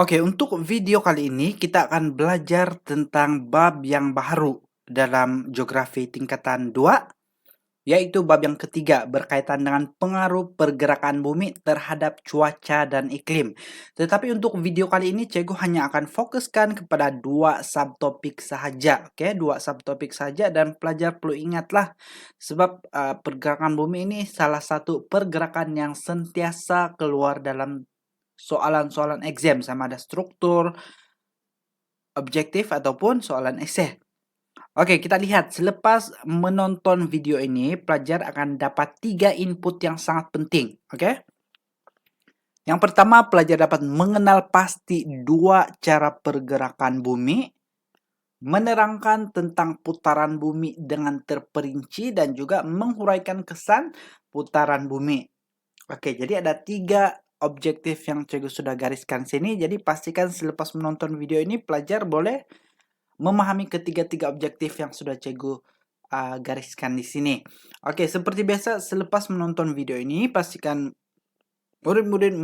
Oke, untuk video kali ini kita akan belajar tentang bab yang baru dalam geografi tingkatan 2, yaitu bab yang ketiga berkaitan dengan pengaruh pergerakan bumi terhadap cuaca dan iklim. Tetapi untuk video kali ini Cikgu hanya akan fokuskan kepada dua subtopik sahaja, oke? Dua subtopik saja dan pelajar perlu ingatlah sebab pergerakan bumi ini salah satu pergerakan yang sentiasa keluar dalam soalan-soalan exam, sama ada struktur, objektif ataupun soalan esei. Oke, kita lihat. Selepas menonton video ini, pelajar akan dapat 3 input yang sangat penting. Oke? Yang pertama, pelajar dapat mengenal pasti dua cara pergerakan bumi, menerangkan tentang putaran bumi dengan terperinci, dan juga menguraikan kesan putaran bumi. Oke, jadi ada 3 objektif yang Cikgu sudah gariskan sini. Jadi pastikan selepas menonton video ini, pelajar boleh memahami ketiga-tiga objektif yang sudah Cikgu gariskan di sini. Oke, seperti biasa selepas menonton video ini, pastikan murid-murid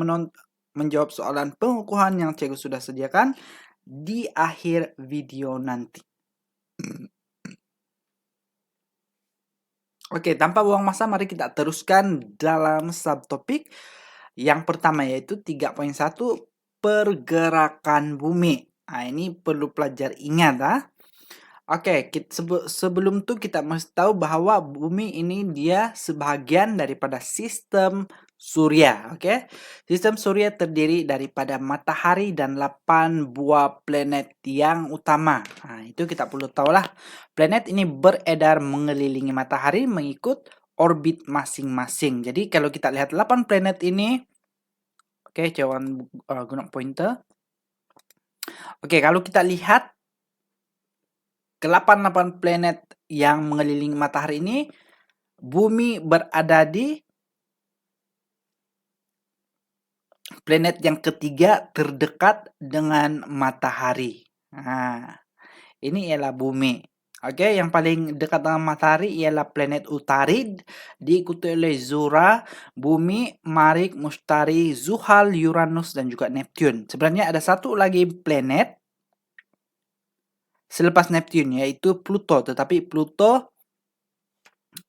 menjawab soalan pengukuhan yang Cikgu sudah sediakan di akhir video nanti. Oke, tanpa buang masa, mari kita teruskan dalam subtopik yang pertama, yaitu 3.1 pergerakan bumi. Nah, ini perlu pelajar ingat. Oke, sebelum itu kita mesti tahu bahwa bumi ini dia sebahagian daripada sistem surya. Oke, sistem surya terdiri daripada matahari dan 8 buah planet yang utama. Nah, itu kita perlu tahulah. Planet ini beredar mengelilingi matahari mengikut orbit masing-masing. Jadi kalau kita lihat 8 planet ini, oke, coba guna pointer. Oke, kalau kita lihat ke-8 planet yang mengelilingi matahari ini, bumi berada di planet yang ketiga terdekat dengan matahari. Nah, ini ialah bumi. Oke, yang paling dekat dengan matahari ialah planet Utarid, diikuti oleh Zura, Bumi, Marikh, Mustari, Zuhal, Uranus, dan juga Neptune. Sebenarnya ada satu lagi planet selepas Neptune, yaitu Pluto. Tetapi Pluto,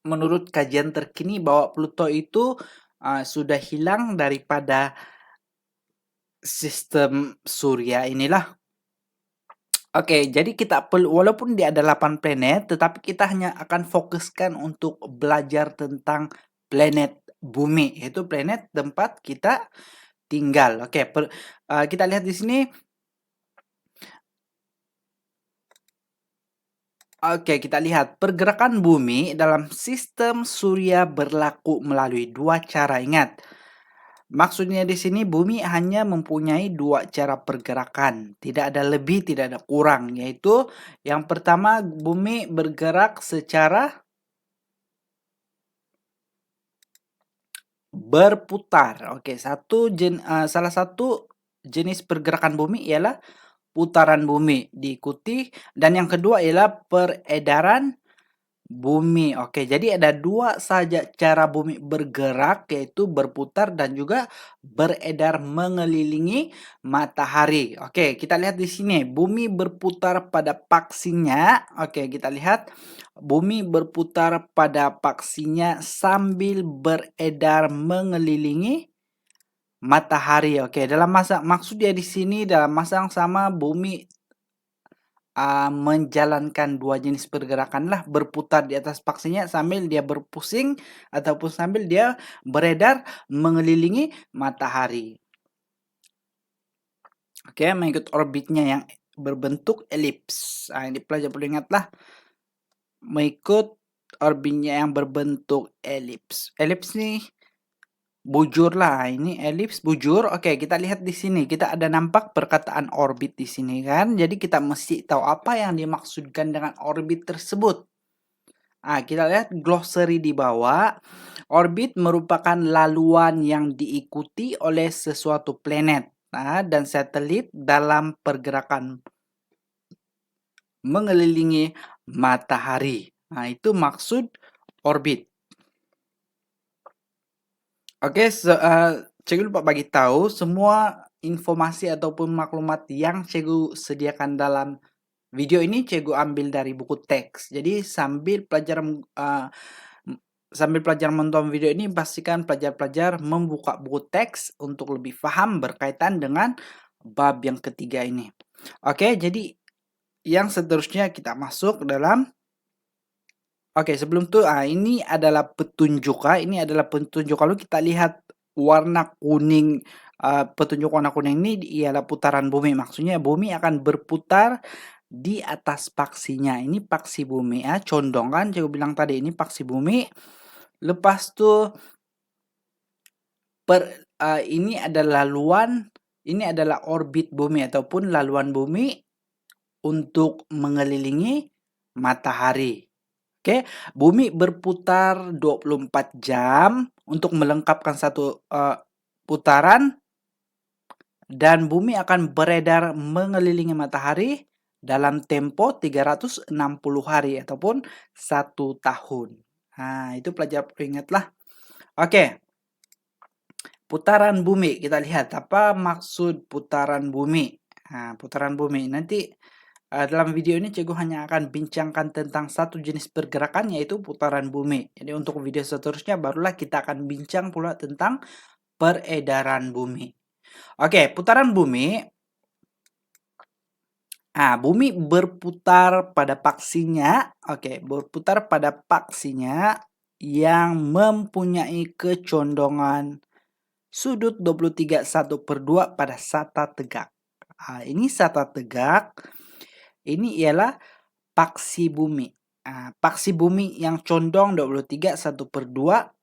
menurut kajian terkini bahwa Pluto itu sudah hilang daripada sistem surya inilah. Oke, jadi kita perlu, walaupun dia ada 8 planet, tetapi kita hanya akan fokuskan untuk belajar tentang planet bumi, yaitu planet tempat kita tinggal. Oke, kita lihat di sini. Oke, kita lihat pergerakan bumi dalam sistem surya berlaku melalui dua cara. Ingat, maksudnya di sini bumi hanya mempunyai dua cara pergerakan, tidak ada lebih, tidak ada kurang, yaitu yang pertama bumi bergerak secara berputar. Oke, salah satu jenis pergerakan bumi ialah putaran bumi diikuti, dan yang kedua ialah peredaran bumi. Oke, jadi ada dua saja cara bumi bergerak, yaitu berputar dan juga beredar mengelilingi matahari. Oke, kita lihat di sini. Bumi berputar pada paksinya. Oke, kita lihat. Bumi berputar pada paksinya sambil beredar mengelilingi matahari. Oke, maksudnya di sini dalam masa yang sama bumi menjalankan dua jenis pergerakan lah, berputar di atas paksinya sambil dia berpusing ataupun sambil dia beredar mengelilingi matahari. Oke, mengikut orbitnya yang berbentuk elips. Nah, ini pelajar perlu ingatlah, mengikut orbitnya yang berbentuk elips. Elips nih bujur lah, ini elips bujur. Oke, kita lihat di sini. Kita ada nampak perkataan orbit di sini kan. Jadi kita mesti tahu apa yang dimaksudkan dengan orbit tersebut. Kita lihat glossary di bawah. Orbit merupakan laluan yang diikuti oleh sesuatu planet dan satelit dalam pergerakan mengelilingi matahari. Itu maksud orbit. Oke, Cikgu lupa bagi tahu semua informasi ataupun maklumat yang Cikgu sediakan dalam video ini Cikgu ambil dari buku teks. Jadi sambil pelajar menonton video ini, pastikan pelajar-pelajar membuka buku teks untuk lebih paham berkaitan dengan bab yang ketiga ini. Oke, jadi yang seterusnya kita masuk dalam. Oke, sebelum itu, ini adalah petunjuk. Ini adalah petunjuk. Kalau kita lihat warna kuning, petunjuk warna kuning ini ialah putaran bumi. Maksudnya bumi akan berputar di atas paksinya. Ini paksi bumi, condong kan. Saya bilang tadi ini paksi bumi. Lepas tuh ini adalah orbit bumi ataupun laluan bumi untuk mengelilingi matahari. Oke, bumi berputar 24 jam untuk melengkapkan satu putaran, dan bumi akan beredar mengelilingi matahari dalam tempo 360 hari ataupun 1 tahun. Nah, itu pelajar ingatlah. Oke. Putaran bumi, kita lihat apa maksud putaran bumi. Nah, putaran bumi nanti dalam video ini Cikgu hanya akan bincangkan tentang satu jenis pergerakan, yaitu putaran bumi. Jadi untuk video seterusnya barulah kita akan bincang pula tentang peredaran bumi. Oke, putaran bumi. Bumi berputar pada paksinya. Oke, berputar pada paksinya yang mempunyai kecondongan sudut 23/1/2 pada sata tegak. Ini sata tegak. Ini ialah paksi bumi. Paksi bumi yang condong 23/1/2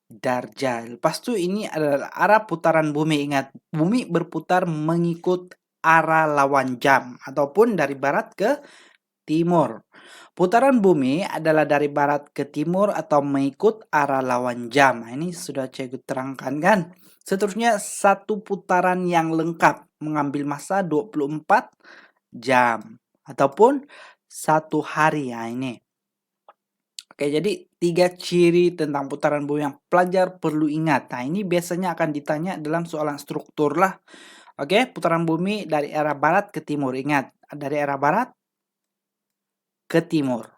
darjah. Lepas itu ini adalah arah putaran bumi. Ingat, bumi berputar mengikut arah lawan jam ataupun dari barat ke timur. Putaran bumi adalah dari barat ke timur atau mengikut arah lawan jam. Ini sudah Cikgu terangkan kan. Seterusnya, satu putaran yang lengkap mengambil masa 24 jam ataupun 1 hari. Ini. Oke, jadi 3 ciri tentang putaran bumi yang pelajar perlu ingat. Ini biasanya akan ditanya dalam soalan struktur lah. Oke, putaran bumi dari arah barat ke timur. Ingat, dari arah barat ke timur.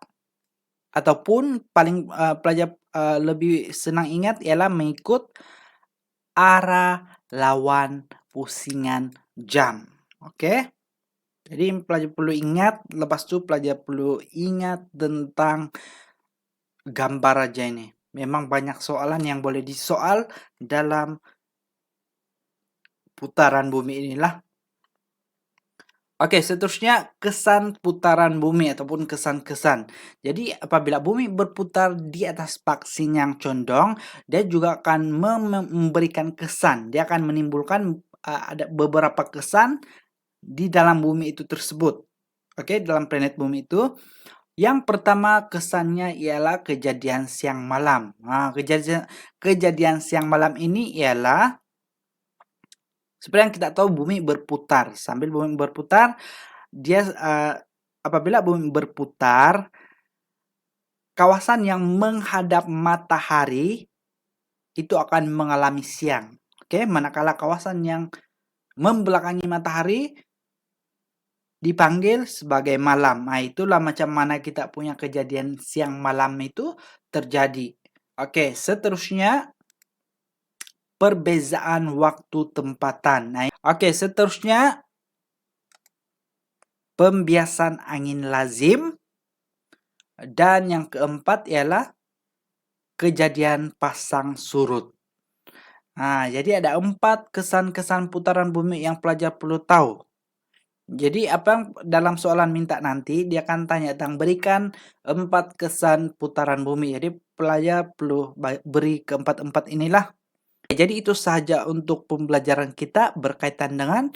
Ataupun paling pelajar lebih senang ingat ialah mengikut arah lawan pusingan jam. Oke. Jadi pelajar perlu ingat, lepas itu pelajar perlu ingat tentang gambar aja ini. Memang banyak soalan yang boleh disoal dalam putaran bumi inilah. Oke, seterusnya kesan putaran bumi ataupun kesan-kesan. Jadi apabila bumi berputar di atas paksinya yang condong, dia juga akan memberikan kesan. Dia akan menimbulkan ada beberapa kesan di dalam bumi itu tersebut. Oke, dalam planet bumi itu. Yang pertama kesannya ialah kejadian siang malam. Kejadian siang malam ini ialah seperti yang kita tahu, bumi berputar. Sambil bumi berputar, apabila bumi berputar, kawasan yang menghadap matahari itu akan mengalami siang. Oke, manakala kawasan yang membelakangi matahari dipanggil sebagai malam. Itulah macam mana kita punya kejadian siang malam itu terjadi. Oke, seterusnya perbezaan waktu tempatan. Oke, seterusnya pembiasan angin lazim. Dan yang keempat ialah kejadian pasang surut. Jadi ada 4 kesan-kesan putaran bumi yang pelajar perlu tahu. Jadi apa yang dalam soalan minta nanti, dia akan tanya tentang berikan 4 kesan putaran bumi. Jadi pelajar perlu beri keempat-empat inilah. Jadi itu saja untuk pembelajaran kita berkaitan dengan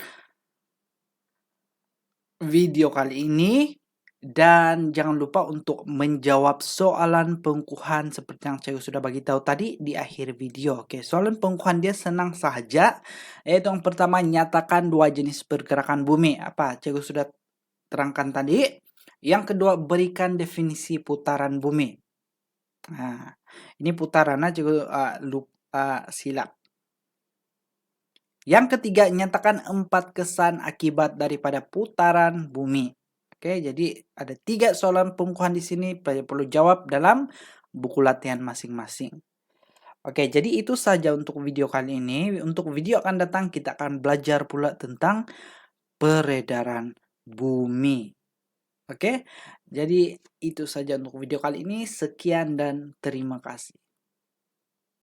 video kali ini. Dan jangan lupa untuk menjawab soalan pengukuhan seperti yang saya sudah bagi tahu tadi di akhir video. Oke, soalan pengukuhan dia senang saja. Yaitu yang pertama, nyatakan 2 jenis pergerakan bumi. Apa? Saya sudah terangkan tadi. Yang kedua, berikan definisi putaran bumi. Ini putaran, silap. Yang ketiga, nyatakan 4 kesan akibat daripada putaran bumi. Oke, jadi ada 3 soalan pengukuhan di sini, pelajar perlu jawab dalam buku latihan masing-masing. Oke, jadi itu saja untuk video kali ini. Untuk video akan datang kita akan belajar pula tentang peredaran bumi. Oke, jadi itu saja untuk video kali ini. Sekian dan terima kasih.